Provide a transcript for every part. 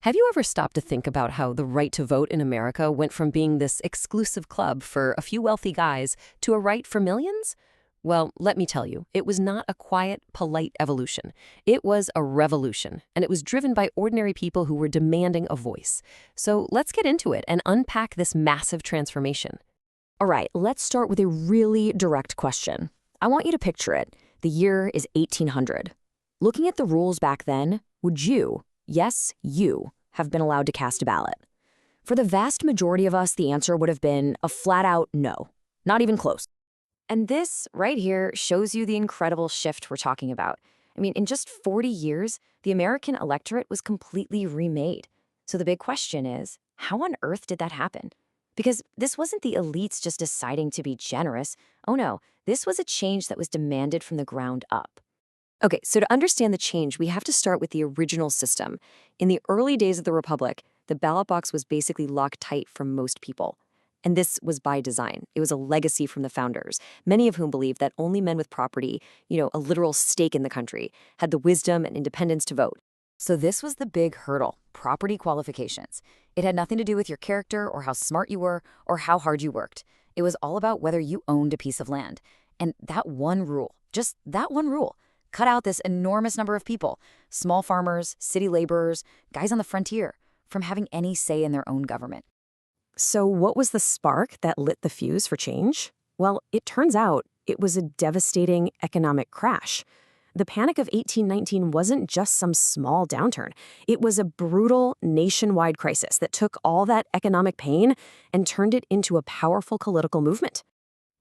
Have you ever stopped to think about how the right to vote in America went from being this exclusive club for a few wealthy guys to a right for millions? Well, let me tell you, it was not a quiet, polite evolution. It was a revolution, and it was driven by ordinary people who were demanding a voice. So let's get into it and unpack this massive transformation. All right, let's start with a really direct question. I want you to picture it. The year is 1800. Looking at the rules back then, would you, yes, you, have been allowed to cast a ballot? For the vast majority of us, the answer would have been a flat-out no. Not even close. And this right here shows you the incredible shift we're talking about. I mean, in just 40 years, the American electorate was completely remade. So the big question is, how on earth did that happen? Because this wasn't the elites just deciding to be generous. Oh no, this was a change that was demanded from the ground up. Okay, so to understand the change, we have to start with the original system. In the early days of the Republic, the ballot box was basically locked tight for most people. And this was by design. It was a legacy from the founders, many of whom believed that only men with property, a literal stake in the country, had the wisdom and independence to vote. So this was the big hurdle, property qualifications. It had nothing to do with your character or how smart you were or how hard you worked. It was all about whether you owned a piece of land. And that one rule, just that one rule, cut out this enormous number of people, small farmers, city laborers, guys on the frontier, from having any say in their own government. So what was the spark that lit the fuse for change? Well, it turns out it was a devastating economic crash. The Panic of 1819 wasn't just some small downturn. It was a brutal nationwide crisis that took all that economic pain and turned it into a powerful political movement.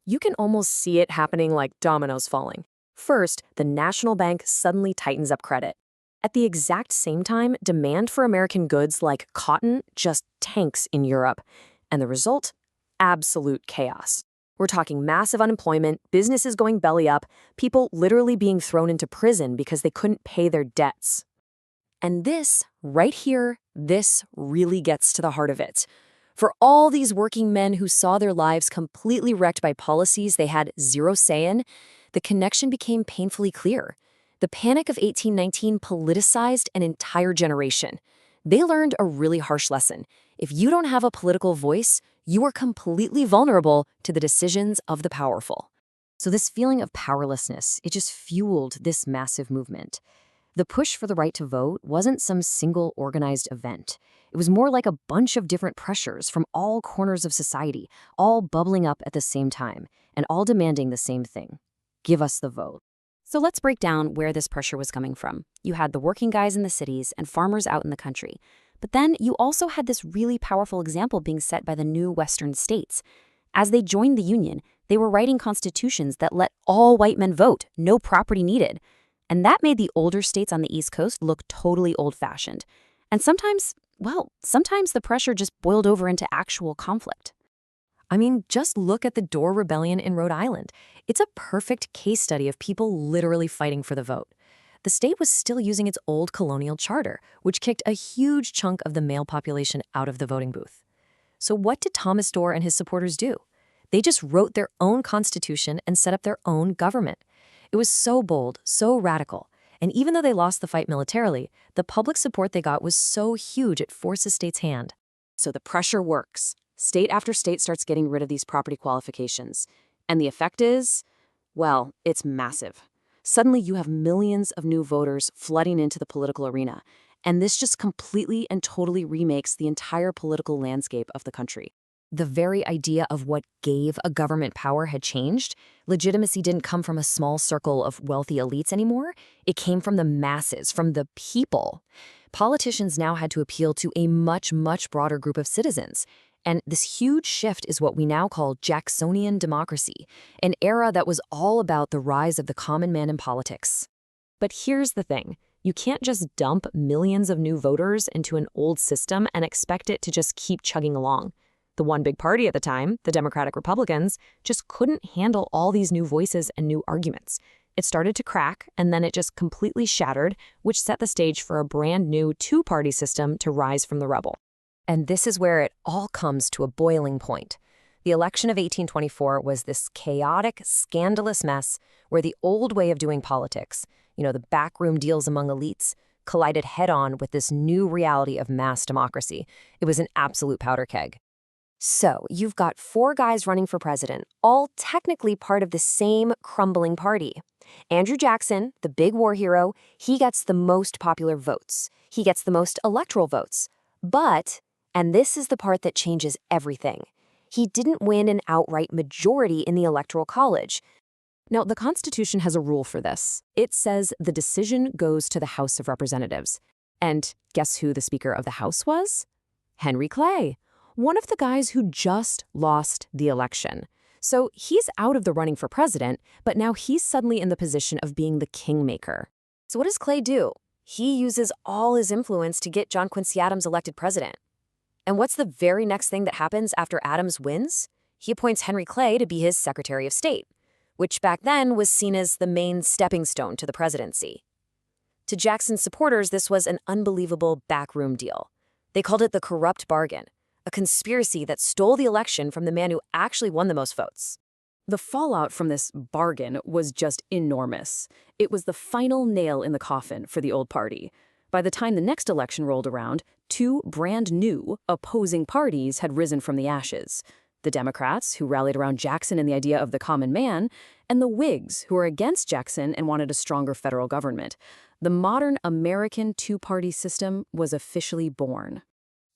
You can almost see it happening like dominoes falling. First, the national bank suddenly tightens up credit. At the exact same time, demand for American goods like cotton just tanks in Europe. And the result? Absolute chaos. We're talking massive unemployment, businesses going belly up, people literally being thrown into prison because they couldn't pay their debts. And this, right here, this really gets to the heart of it. For all these working men who saw their lives completely wrecked by policies they had zero say in, the connection became painfully clear. The Panic of 1819 politicized an entire generation. They learned a really harsh lesson. If you don't have a political voice, you are completely vulnerable to the decisions of the powerful. So this feeling of powerlessness, it just fueled this massive movement. The push for the right to vote wasn't some single organized event. It was more like a bunch of different pressures from all corners of society, all bubbling up at the same time, and all demanding the same thing. Give us the vote. So let's break down where this pressure was coming from. You had the working guys in the cities and farmers out in the country. But then you also had this really powerful example being set by the new Western states. As they joined the Union, they were writing constitutions that let all white men vote, no property needed. And that made the older states on the East Coast look totally old-fashioned. And sometimes the pressure just boiled over into actual conflict. I mean, just look at the Dorr Rebellion in Rhode Island. It's a perfect case study of people literally fighting for the vote. The state was still using its old colonial charter, which kicked a huge chunk of the male population out of the voting booth. So what did Thomas Dorr and his supporters do? They just wrote their own constitution and set up their own government. It was so bold, so radical. And even though they lost the fight militarily, the public support they got was so huge it forced the state's hand. So the pressure works. State after state starts getting rid of these property qualifications. And the effect is, well, it's massive. Suddenly you have millions of new voters flooding into the political arena. And this just completely and totally remakes the entire political landscape of the country. The very idea of what gave a government power had changed. Legitimacy didn't come from a small circle of wealthy elites anymore. It came from the masses, from the people. Politicians now had to appeal to a much, much broader group of citizens. And this huge shift is what we now call Jacksonian democracy, an era that was all about the rise of the common man in politics. But here's the thing. You can't just dump millions of new voters into an old system and expect it to just keep chugging along. The one big party at the time, the Democratic Republicans, just couldn't handle all these new voices and new arguments. It started to crack, and then it just completely shattered, which set the stage for a brand new two-party system to rise from the rubble. And this is where it all comes to a boiling point. The election of 1824 was this chaotic, scandalous mess where the old way of doing politics, the backroom deals among elites, collided head-on with this new reality of mass democracy. It was an absolute powder keg. So, you've got 4 guys running for president, all technically part of the same crumbling party. Andrew Jackson, the big war hero, he gets the most popular votes. He gets the most electoral votes. But, and this is the part that changes everything, he didn't win an outright majority in the Electoral College. Now, the Constitution has a rule for this. It says the decision goes to the House of Representatives. And guess who the Speaker of the House was? Henry Clay, one of the guys who just lost the election. So he's out of the running for president, but now he's suddenly in the position of being the kingmaker. So what does Clay do? He uses all his influence to get John Quincy Adams elected president. And what's the very next thing that happens after Adams wins? He appoints Henry Clay to be his Secretary of State, which back then was seen as the main stepping stone to the presidency. To Jackson's supporters, this was an unbelievable backroom deal. They called it the corrupt bargain, a conspiracy that stole the election from the man who actually won the most votes. The fallout from this bargain was just enormous. It was the final nail in the coffin for the old party. By the time the next election rolled around, 2 brand new, opposing parties had risen from the ashes. The Democrats, who rallied around Jackson and the idea of the common man, and the Whigs, who were against Jackson and wanted a stronger federal government. The modern American 2-party system was officially born.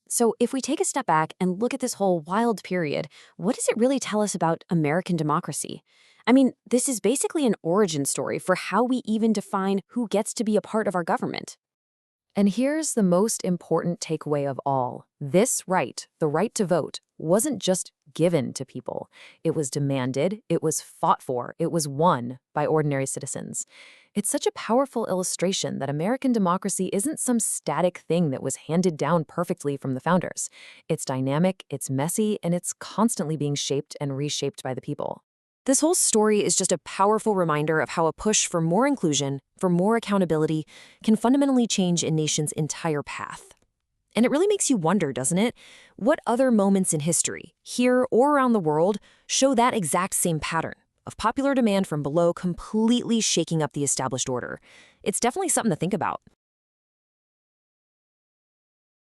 So if we take a step back and look at this whole wild period, what does it really tell us about American democracy? I mean, this is basically an origin story for how we even define who gets to be a part of our government. And here's the most important takeaway of all. This right, the right to vote, wasn't just given to people. It was demanded, it was fought for, it was won by ordinary citizens. It's such a powerful illustration that American democracy isn't some static thing that was handed down perfectly from the founders. It's dynamic, it's messy, and it's constantly being shaped and reshaped by the people. This whole story is just a powerful reminder of how a push for more inclusion, for more accountability, can fundamentally change a nation's entire path. And it really makes you wonder, doesn't it? What other moments in history, here or around the world, show that exact same pattern of popular demand from below completely shaking up the established order? It's definitely something to think about.